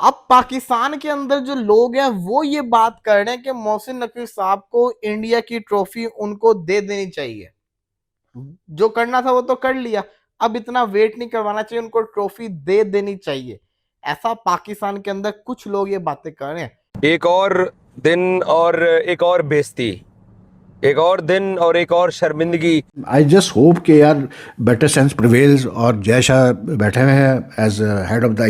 अब पाकिस्तान के अंदर जो लोग हैं वो ये बात कर रहे हैं कि मोहसिन नकवी साहब को इंडिया की ट्रॉफी उनको दे देनी चाहिए। जो करना था वो तो कर लिया, अब इतना वेट नहीं करवाना चाहिए, उनको ट्रॉफी दे देनी चाहिए। ऐसा पाकिस्तान के अंदर कुछ लोग ये बातें कर रहे हैं। एक और दिन और एक और बेइज्जती, एक और दिन और एक और शर्मिंदगी। आई जस्ट होप कि यार बेटर सेंस प्रिवेल्स और जय शाह बैठे हुए हैं as head of the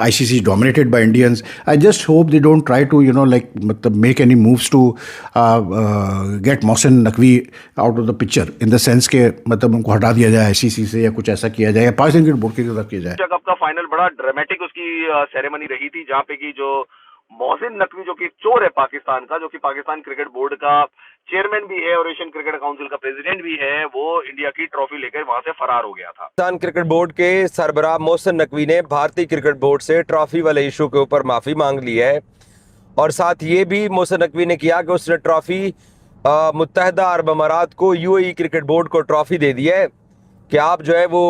ICC dominated by Indians. I just hope they don't try to like मतलब make any moves to get Mohsin Naqvi out of the picture in the sense के मतलब उनको हटा दिया जाए आईसीसी से या कुछ ऐसा किया जाए या पाकिस्तान क्रिकेट बोर्ड की तरफ किया जाए। कप का फाइनल बड़ा ड्रामेटिक उसकी सेरेमनी रही थी, जहां पे कि जो मोहसिन नकवी जो कि चोर है पाकिस्तान का, जो कि पाकिस्तान क्रिकेट बोर्ड का चेयरमैन भी है और एशियन क्रिकेट काउंसिल का प्रेसिडेंट भी है, वो इंडिया की ट्रॉफी लेकर वहां से फरार हो गया था। पाकिस्तान क्रिकेट बोर्ड के सरबराह मोहसिन नकवी ने भारतीय क्रिकेट बोर्ड से ट्रॉफी वाले इशू के ऊपर माफी मांग ली है और साथ ये भी मोहसिन नकवी ने किया कि उसने ट्रॉफी मुत्तहदा अरब अमारात को, यूएई क्रिकेट बोर्ड को ट्रॉफी दे दी है कि आप जो है वो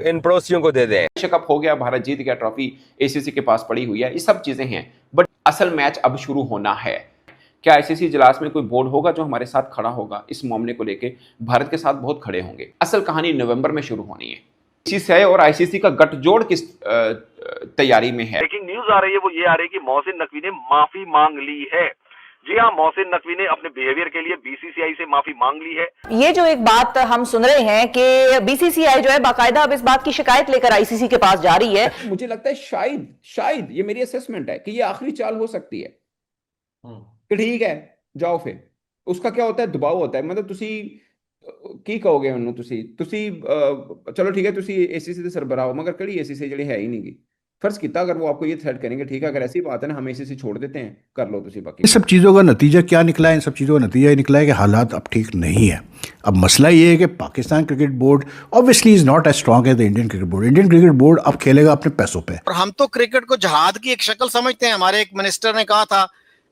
इन पड़ोसियों को दे दें। एशिया कप हो गया, भारत जीत गया, ट्रॉफी एसीसी के पास पड़ी हुई है, ये सब चीजें हैं, बट असल मैच अब शुरू होना है। क्या आईसीसी इजलास में कोई बोर्ड होगा जो हमारे साथ खड़ा होगा इस मामले को लेके? भारत के साथ बहुत खड़े होंगे। असल कहानी नवंबर में शुरू होनी है। बीसीसीआई और आईसीसी का गठजोड़ किस तैयारी में है? ब्रेकिंग न्यूज आ रही है, वो ये आ रही है कि मोहसिन नकवी ने माफी मांग ली है। जी हाँ, मोहसिन नकवी ने अपने बिहेवियर के लिए बीसीसीआई से माफी मांग ली है। ये जो एक बात हम सुन रहे हैं कि बीसीसीआई जो है बाकायदा अब इस बात की शिकायत लेकर आईसीसी के पास जा रही है। मुझे लगता है शायद ये मेरी असेसमेंट है कि ये आखिरी चाल हो सकती है कि ठीक है जाओ, फिर उसका क्या होता है, दबाव होता है। मतलब तुसी की कहोगे उन्होंने, तुसी चलो ठीक है, तुसी एसीसी से सरबराह हो, मगर कड़ी एसीसी जड़ी है ही नहीं गी। फर्ज कितना अगर वो आपको ये थ्रेट करेंगे, ठीक है, अगर ऐसी बात है ना हम एसीसी छोड़ देते हैं, कर लो तुसी बाकी। इन सब चीज़ों का नतीजा क्या निकला है? इन सब चीज़ों का नतीजा ये निकला है कि हालात अब ठीक नहीं है। अब मसला ये है कि Pakistan cricket board obviously is not as strong as the Indian cricket board. Indian cricket board अब खेलेगा अपने पैसों पे। और हम तो क्रिकेट को जहाद की एक शक्ल समझते हैं। हमारे एक मिनिस्टर ने कहा था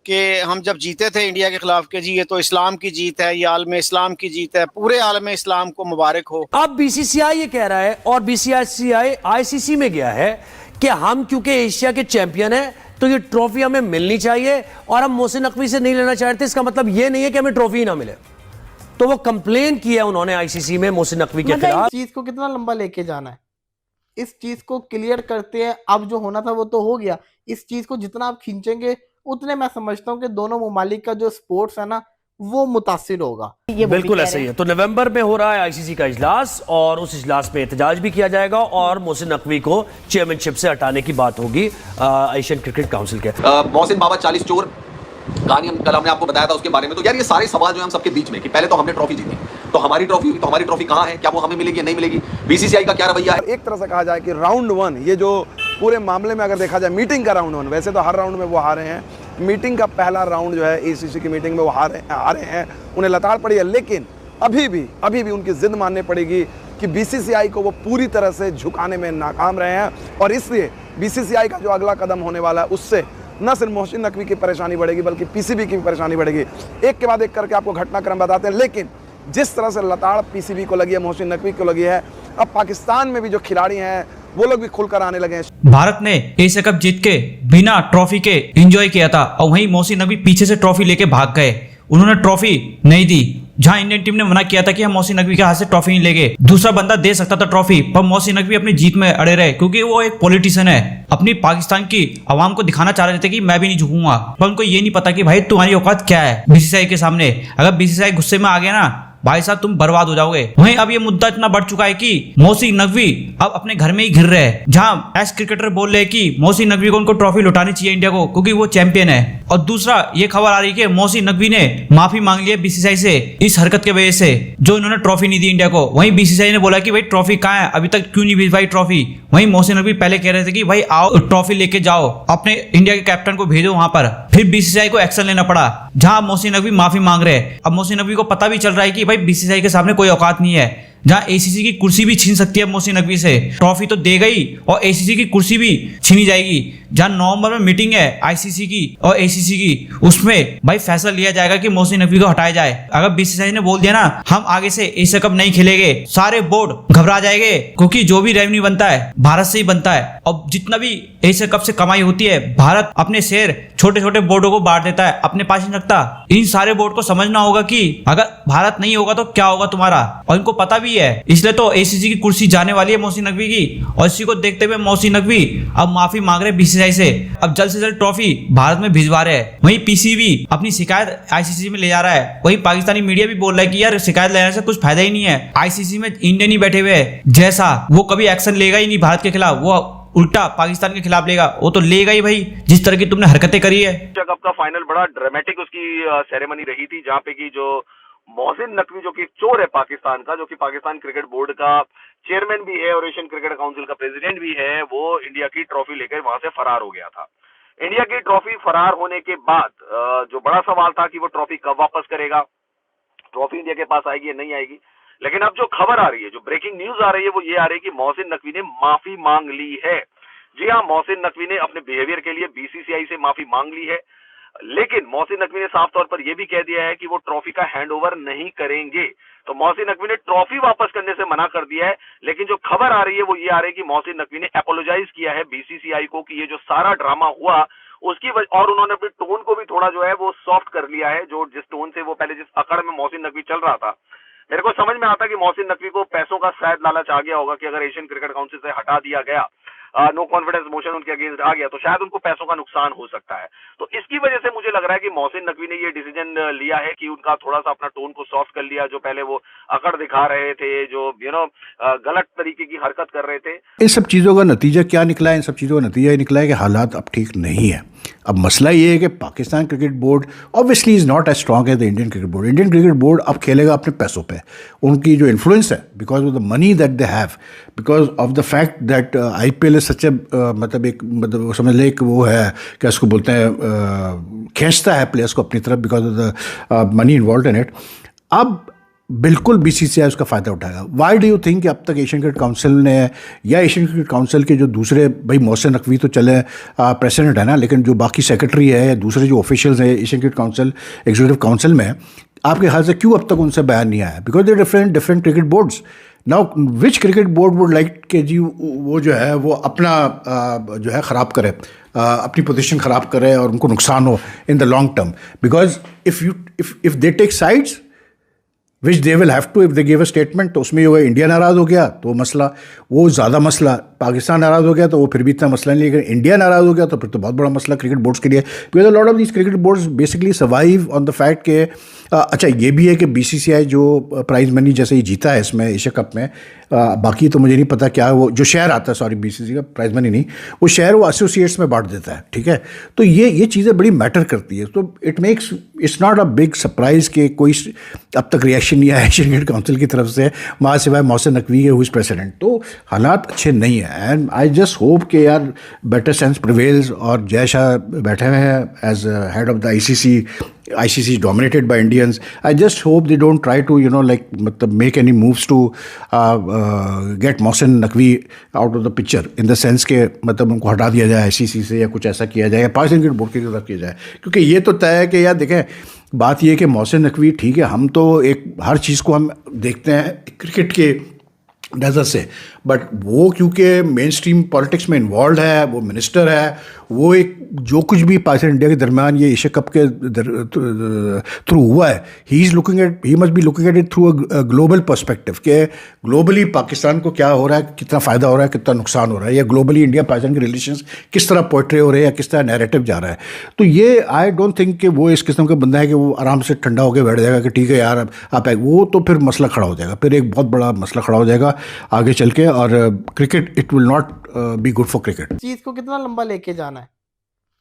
कि हम जब जीते थे इंडिया के खिलाफ के जी ये तो इस्लाम की जीत है, ये आलम इस्लाम की जीत है, पूरे आलम इस्लाम को मुबारक हो। अब बीसीसीआई ये कह रहा है और बीसीसीआई आईसीसी में गया है कि हम क्योंकि एशिया के चैंपियन हैं तो ये ट्रॉफी हमें मिलनी चाहिए और हम मोहसिन नकवी से नहीं लेना चाहते। इसका मतलब ये नहीं है कि हमें ट्रॉफी ना मिले। तो वो कंप्लेन किया उन्होंने आईसीसी में मोहसिन नकवी के खिलाफ। इस चीज को कितना लंबा लेके जाना है? इस चीज को क्लियर करते हैं, अब जो होना था वो तो हो गया। इस चीज को जितना आप खींचेंगे उतने मैं समझता हूं कि दोनों ममालिक का जो स्पोर्ट्स है ना वो मुतासिर होगा। ये बिल्कुल ऐसा ही है। तो नवंबर में हो रहा है आईसीसी का इजलास और उस इजलास में एहतजाज भी किया जाएगा और मोहसिन नकवी को चेयरमैनशिप से हटाने की बात होगी एशियन क्रिकेट काउंसिल के। मोहसिन बाबा 40 चोर कहानी हम कल हमने आपको बताया था उसके बारे में। तो यार ये सारे सवाल जो है हम सबके बीच में कि पहले तो हमने ट्रॉफी जीती, तो हमारी ट्रॉफी कहाँ है? क्या वो हमें मिलेगी या नहीं मिलेगी? बीसीसीआई का क्या रवैया है? एक तरह से कहा जाए कि राउंड 1 ये जो पूरे मामले में अगर देखा जाए, मीटिंग का राउंड 1, वैसे तो हर राउंड में वो हारे हैं, मीटिंग का पहला राउंड जो है एसीसी की मीटिंग में वो हारे हैं, उन्हें लताड़ पड़ी है। लेकिन अभी भी उनकी जिद माननी पड़ेगी कि बीसीसीआई को वो पूरी तरह से झुकाने में नाकाम रहे हैं और इसलिए बीसीसीआई का जो अगला कदम होने वाला है उससे न सिर्फ मोहसिन नकवी की परेशानी बढ़ेगी बल्कि पीसीबी की भी परेशानी बढ़ेगी। एक के बाद एक करके आपको घटनाक्रम बताते हैं। लेकिन जिस तरह से लताड़ पीसीबी को लगी है, मोहसिन नकवी को लगी है, अब पाकिस्तान में भी जो खिलाड़ी हैं वो लोग भी खुलकर आने लगे हैं। भारत ने एशिया कप जीत के बिना ट्रॉफी के एंजॉय किया था और वहीं मोहसिन नकवी पीछे से ट्रॉफी लेके भाग गए। उन्होंने ट्रॉफी नहीं दी, जहां इंडियन टीम ने मना किया था कि हम मोहसिन नकवी के हाथ से ट्रॉफी नहीं लेंगे। दूसरा बंदा दे सकता था ट्रॉफी, पर मोहसिन नकवी अपनी जीत में अड़े रहे क्योंकि वो एक पॉलिटिशियन है। अपनी पाकिस्तान की आवाम को दिखाना चाह रहे थे कि मैं भी नहीं झुकूंगा, पर उनको ये नहीं पता कि भाई तुम्हारी औकात क्या है बीसीसीआई के सामने। अगर बीसीसीआई गुस्से में आ गया ना भाई साहब तुम बर्बाद हो जाओगे। वहीं अब ये मुद्दा इतना बढ़ चुका है कि मोहसिन नकवी अब अपने घर में ही घिर रहे हैं, जहां एस क्रिकेटर बोल रहे हैं कि मोहसिन नकवी को उनको ट्रॉफी लौटानी चाहिए इंडिया को क्योंकि वो चैंपियन है। और दूसरा ये खबर आ रही है कि मोहसिन नकवी ने माफी मांग ली है बीसीसीआई से इस हरकत की वजह से जो इन्होंने ट्रॉफी नहीं दी इंडिया को। वहीं बीसीसीआई ने बोला कि भाई ट्रॉफी कहाँ है, अभी तक क्यों नहीं भिजवाई ट्रॉफी। वहीं मोहसिन नकवी पहले कह रहे थे कि भाई आओ ट्रॉफी लेके जाओ, अपने इंडिया के कैप्टन को भेजो वहां पर। फिर बीसीसीआई को एक्शन लेना पड़ा, जहां मोहसिन नकवी माफी मांग रहे हैं। अब मोहसिन नकवी को पता भी चल रहा है कि भाई बीसीसीआई के सामने कोई औकात नहीं है। जहां एसीसी की कुर्सी भी छीन सकती है मोहसिन नकवी से। ट्रॉफी तो दे गई और एसीसी की कुर्सी भी छीनी जाएगी। जहां नवंबर में मीटिंग है आईसीसी की और एसीसी की, उसमें भाई फैसला लिया जाएगा कि मोहसिन नकवी को हटाया जाए। अगर बीसीसीआई ने बोल दिया ना हम आगे से एशिया कप नहीं खेलेंगे, सारे बोर्ड घबरा जाएंगे, क्योंकि जो भी रेवेन्यू बनता है भारत से ही बनता है और जितना भी एशिया कप से कमाई होती है भारत अपने शेयर छोटे छोटे बोर्डों को बांट देता है, अपने पास नहीं रखता। इन सारे बोर्ड को समझना होगा कि अगर भारत नहीं होगा तो क्या होगा तुम्हारा, और इनको पता भी है। इसलिए तो एसीसी की कुर्सी जाने वाली है मोहसिन नकवी की, और इसी को देखते हुए मोहसिन नकवी अब माफी मांग रहे बीसीसीआई से। अब जल्द से जल्द ट्रॉफी भारत में भिजवा रहे हैं। वहीं पीसीबी अपनी शिकायत आईसीसी में ले जा रहा है। वहीं पाकिस्तानी मीडिया भी बोल रहा है कि यार शिकायत लेने से कुछ फायदा ही नहीं है, आईसीसी में इंडियन ही बैठे हुए हैं, जैसा वो कभी एक्शन लेगा ही नहीं भारत के खिलाफ, वो उल्टा पाकिस्तान के खिलाफ लेगा। वो तो लेगा ही भाई, जिस तरह की तुमने हरकतें करी है। एशिया कप का फाइनल बड़ा ड्रामेटिक उसकी सेरेमनी रही थी, जहां पे की जो मोहसिन नकवी जो कि चोर है पाकिस्तान का, जो कि पाकिस्तान क्रिकेट बोर्ड का चेयरमैन भी है और एशियन क्रिकेट काउंसिल का प्रेसिडेंट भी है, वो इंडिया की ट्रॉफी लेकर वहां से फरार हो गया था। इंडिया की ट्रॉफी फरार होने के बाद जो बड़ा सवाल था कि वो ट्रॉफी कब वापस करेगा, ट्रॉफी इंडिया के पास आएगी या नहीं आएगी। लेकिन अब जो खबर आ रही है, जो ब्रेकिंग न्यूज आ रही है, वो ये आ रही है कि मोहसिन नकवी ने माफी मांग ली है। जी हाँ, मोहसिन नकवी ने अपने बिहेवियर के लिए बीसीसीआई से माफी मांग ली है, लेकिन मोहसिन नकवी ने साफ तौर पर यह भी कह दिया है कि वो ट्रॉफी का हैंडओवर नहीं करेंगे। तो मोहसिन नकवी ने ट्रॉफी वापस करने से मना कर दिया है। लेकिन जो खबर आ रही है वो ये आ रही है कि मोहसिन नकवी ने अपोलोजाइज किया है बीसीसीआई को कि ये जो सारा ड्रामा हुआ उसकी और उन्होंने अपने टोन को भी थोड़ा जो है वो सॉफ्ट कर लिया है। जो जिस टोन से वो पहले जिस अकड़ में मोहसिन नकवी चल रहा था, मेरे को समझ में आता कि मोहसिन नकवी को पैसों का शायद लालच आ गया होगा कि अगर एशियन क्रिकेट काउंसिल से हटा दिया गया, नो कॉन्फिडेंस मोशन उनके अगेंस्ट आ गया, तो शायद उनको पैसों का नुकसान हो सकता है। तो इसकी वजह से मुझे लग रहा है कि मोहसिन नकवी ने ये डिसीजन लिया है कि उनका थोड़ा सा अपना टोन को सॉफ्ट कर लिया। जो पहले वो अकड़ दिखा रहे थे, जो गलत तरीके की हरकत कर रहे थे। इन सब चीज़ों का नतीजा क्या निकला है? इन सब चीज़ों का नतीजा ये निकला है कि हालात अब ठीक नहीं है। अब मसला ये है कि Pakistan cricket board obviously is not as strong as the Indian cricket board. Indian cricket board अब खेलेगा अपने पैसों पे। उनकी जो इन्फ्लुएंस है, because of the money that they have, because of the fact that IPL is such a मतलब समझ ले कि वो है, क्या उसको बोलते हैं, खींचता है प्लेयर्स को अपनी तरफ because of the money involve in it. अब बिल्कुल बीसीसीआई उसका फ़ायदा उठाएगा। वाई डू यू थिंक कि अब तक एशियन क्रिकेट काउंसिल ने या एशियन क्रिकेट काउंसिल के जो दूसरे, भाई मोहसिन नकवी तो चले प्रेसिडेंट है ना, लेकिन जो बाकी सेक्रेटरी है या दूसरे जो ऑफिशियल्स हैं Asian cricket council executive council में, आपके ख्याल से क्यों अब तक उनसे बयान नहीं आया? Because they different cricket boards. Now which cricket board would like कि जी वो जो है वो अपना जो है ख़राब करे, अपनी पोजीशन ख़राब करे और उनको नुकसान हो in the long term? Because if they take sides which they will have to, if they give a statement, तो उसमें जो है इंडिया नाराज़ हो गया तो मसला वो ज़्यादा मसला, पाकिस्तान नाराज़ हो गया तो वो फिर भी इतना मसला नहीं, लेकिन इंडिया नाराज़ हो गया तो फिर तो बहुत बड़ा मसला क्रिकेट बोर्ड्स के लिए। Because a lot of these cricket boards basically survive on the fact के अच्छा ये भी है कि बीसीसीआई जो प्राइज़ मनी जैसे ही जीता है इसमें एशिया कप में, बाकी तो मुझे नहीं पता क्या है वो जो शेयर आता है, सॉरी बीसीसीआई का प्राइज़ मनी नहीं, वो शेयर वो एसोसिएट्स में बांट देता है, ठीक है। तो ये चीज़ें बड़ी मैटर करती है। तो it's not a big surprise कि कोई अब तक रिएक्शन नहीं आया एशियन क्रिकेट काउंसिल की तरफ से, वहाँ सिवाय मोहसिन नकवी के हु इज़ प्रेसिडेंट। तो हालात अच्छे नहीं हैं एंड आई जस्ट होप कि यार बेटर सेंस प्रिवेल्स। और जय शाह बैठे हुए हैं as head of the ICC dominated by Indians. I just hope they don't try to मतलब make any moves to get Mohsin Naqvi out of the picture in the sense के मतलब उनको हटा दिया जाए ICC से या कुछ ऐसा किया जाए या पाकिस्तान क्रिकेट बोर्ड की तरफ किया जाए। क्योंकि ये तो तय है कि यार देखें, बात ये है कि मोहसिन नकवी ठीक है, हम तो एक हर चीज़ को हम देखते हैं क्रिकेट के नज़र से, बट वो क्योंकि मेन स्ट्रीम पॉलिटिक्स में इन्वॉल्व है, वो मिनिस्टर है, वो एक जो कुछ भी पाकिस्तान इंडिया के दरमियान ये एशिया कप के थ्रू हुआ है, he must be looking at it through a global perspective के ग्लोबली पाकिस्तान को क्या हो रहा है, कितना फ़ायदा हो रहा है, कितना नुकसान हो रहा है, या ग्लोबली इंडिया पाकिस्तान के रिलेशंस किस तरह पोर्ट्रे हो रहे हैं या किस तरह नैरेटिव जा रहा है। तो ये आई डोंट थिंक कि वो इस किस्म का बंदा है कि वो आराम से ठंडा होकर बैठ जाएगा कि ठीक है यार आप वो तो फिर मसला खड़ा हो जाएगा, फिर एक बहुत बड़ा मसला खड़ा हो जाएगा आगे चल के, और cricket it will not be good for cricket. चीज को कितना लंबा लेके जाना है,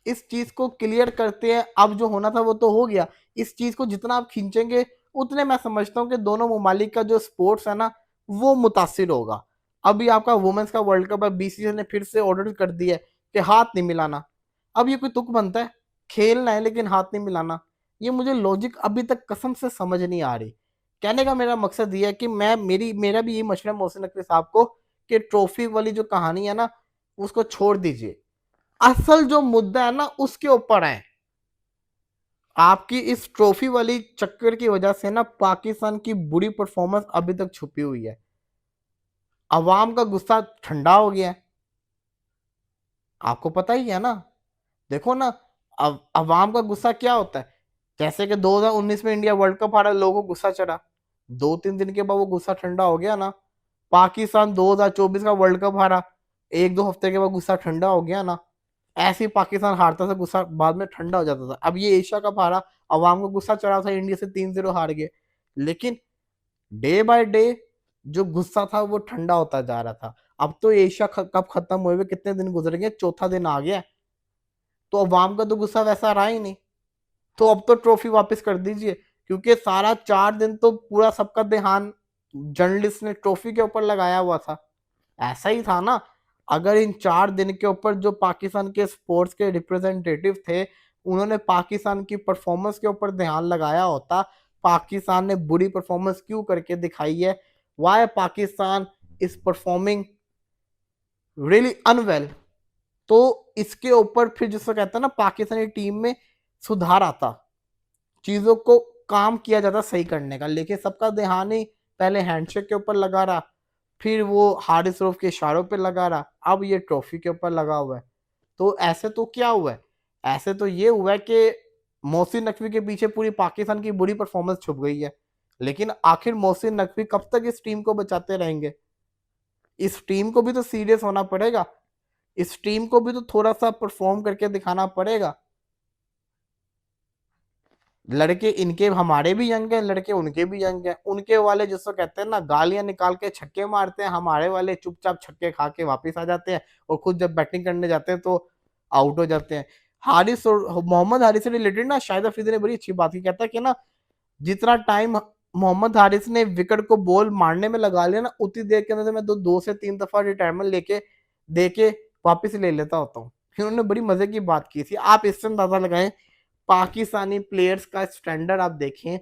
इस चीज को क्लियर करते हैं। अब जो होना था वो तो हो गया, इस चीज को जितना आप खींचेंगे उतने मैं समझता हूँ कि दोनों ममालिक का जो स्पोर्ट्स है ना वो मुतासिर होगा। अभी आपका वुमेन्स का वर्ल्ड कप है, बीसीसीआई ने फिर से ऑर्डर कर दिया है कि हाथ नहीं मिलाना। अब ये कोई तुक बनता है, खेलना है लेकिन हाथ नहीं मिलाना। ये मुझे लॉजिक अभी तक कसम से समझ नहीं आ रही कहने का मेरा मकसद ये है कि मेरा भी ये मशवरा मोहसिन नकवी साहब को कि ट्रॉफी वाली जो कहानी है ना उसको छोड़ दीजिए, असल जो मुद्दा है ना उसके ऊपर है। आपकी इस ट्रॉफी वाली चक्कर की वजह से ना पाकिस्तान की बुरी परफॉर्मेंस अभी तक छुपी हुई है, अवाम का गुस्सा ठंडा हो गया है, आपको पता ही है ना। देखो ना, अवाम का गुस्सा क्या होता है, जैसे कि 2019 में इंडिया वर्ल्ड कप हारा, लोगों को गुस्सा चढ़ा, 2-3 दिन के बाद वो गुस्सा ठंडा हो गया ना। पाकिस्तान 2024 का वर्ल्ड कप हारा, 1-2 हफ्ते के बाद गुस्सा ठंडा हो गया ना। ऐसे ही पाकिस्तान हारता था, गुस्सा बाद में ठंडा हो जाता था। अब ये एशिया कप हारा, अवाम को गुस्सा चढ़ा था, इंडिया से 3-0 हार गए, लेकिन डे बाय डे जो गुस्सा था वो ठंडा होता जा रहा था। अब तो एशिया कप खत्म हुए हुए कितने दिन गुजर गए, चौथा दिन आ गया, तो अवाम का तो गुस्सा वैसा रहा ही नहीं। तो अब तो ट्रॉफी वापस कर दीजिए, क्योंकि सारा 4 दिन तो पूरा सबका ध्यान जर्नलिस्ट ने ट्रॉफी के ऊपर लगाया हुआ था। ऐसा ही था ना, अगर इन 4 दिन के ऊपर जो पाकिस्तान के स्पोर्ट्स के रिप्रेजेंटेटिव थे उन्होंने पाकिस्तान की परफॉर्मेंस के ऊपर ध्यान लगाया होता, पाकिस्तान ने बुरी परफॉर्मेंस क्यों करके दिखाई है, why Pakistan is performing really unwell, तो इसके ऊपर फिर जिसको कहता है ना पाकिस्तानी टीम में सुधार आता, चीजों को काम किया जाता सही करने का। लेकिन सबका ध्यान ही पहले हैंडशेक के ऊपर लगा रहा, फिर वो हारिस रऊफ के इशारों पे लगा रहा, अब ये ट्रॉफी के ऊपर लगा हुआ है। तो ऐसे तो क्या हुआ है, ऐसे तो ये हुआ है कि मोहसिन नकवी के पीछे पूरी पाकिस्तान की बुरी परफॉर्मेंस छुप गई है। लेकिन आखिर मोहसिन नकवी कब तक इस टीम को बचाते रहेंगे? इस टीम को भी तो सीरियस होना पड़ेगा, इस टीम को भी तो थोड़ा सा परफॉर्म करके दिखाना पड़ेगा। लड़के इनके हमारे भी यंग हैं, लड़के उनके भी यंग हैं। उनके वाले जिसको कहते हैं ना गालियां निकाल के छक्के मारते हैं, हमारे वाले चुपचाप छक्के खा के वापस आ जाते हैं और खुद जब बैटिंग करने जाते हैं तो आउट हो जाते हैं। हारिस और मोहम्मद हारिस से रिलेटेड ना शाहिद अफरीदी ने बड़ी अच्छी बात की, कहता है कि ना जितना टाइम मोहम्मद हारिस ने विकेट को बॉल मारने में लगा लिया ना, उतनी देर के अंदर मैं 2 से 3 दफा रिटायरमेंट दे के वापस ले लेता होता हूँ। उन्होंने बड़ी मजे की बात की थी। आप इससे अंदाजा लगाएं पाकिस्तानी प्लेयर्स का स्टैंडर्ड, आप देखें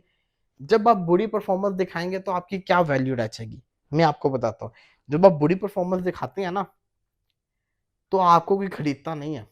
जब आप बुरी परफॉर्मेंस दिखाएंगे तो आपकी क्या वैल्यू रह जाएगी। मैं आपको बताता हूँ, जब आप बुरी परफॉर्मेंस दिखाते हैं ना तो आपको कोई खरीदता नहीं है।